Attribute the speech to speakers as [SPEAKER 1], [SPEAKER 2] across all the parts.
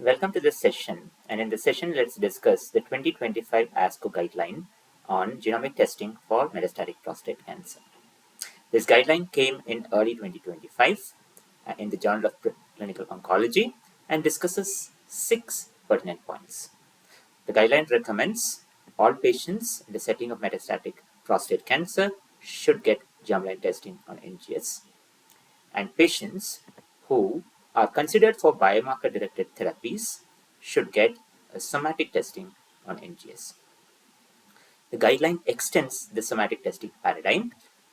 [SPEAKER 1] Welcome to this session, and in this session, let's discuss the 2025 ASCO guideline on genomic testing for metastatic prostate cancer. This guideline came in early 2025 in the Journal of Clinical Oncology and discusses 6 pertinent points. The guideline recommends all patients in the setting of metastatic prostate cancer should get germline testing on NGS, and patients who are considered for biomarker-directed therapies should get a somatic testing on NGS. The guideline extends the somatic testing paradigm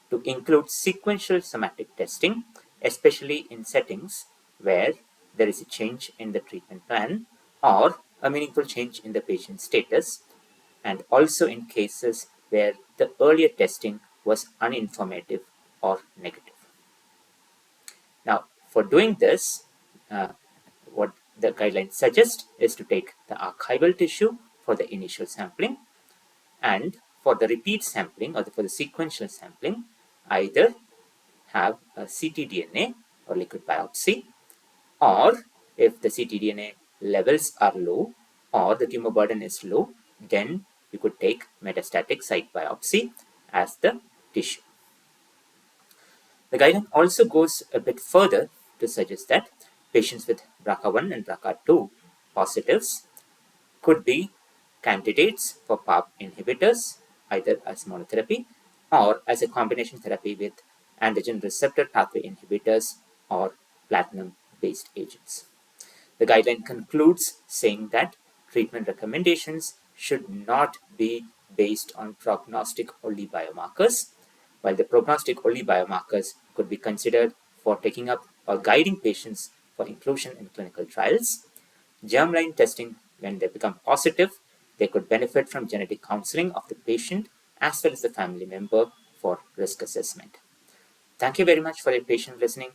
[SPEAKER 1] to include sequential somatic testing, especially in settings where there is a change in the treatment plan or a meaningful change in the patient status, and also in cases where the earlier testing was uninformative or negative. Now, for doing this, what the guidelines suggest is to take the archival tissue for the initial sampling, and for the repeat sampling or for the sequential sampling, either have a ctDNA or liquid biopsy, or if the ctDNA levels are low or the tumor burden is low, then you could take metastatic site biopsy as the tissue. The guideline also goes a bit further to suggest that patients with BRCA1 and BRCA2 positives could be candidates for PARP inhibitors, either as monotherapy or as a combination therapy with androgen receptor pathway inhibitors or platinum-based agents. The guideline concludes saying that treatment recommendations should not be based on prognostic-only biomarkers. While the prognostic-only biomarkers could be considered for taking up or guiding patients for inclusion in clinical trials, germline testing, when they become positive, they could benefit from genetic counseling of the patient as well as the family member for risk assessment. Thank you very much for your patient listening.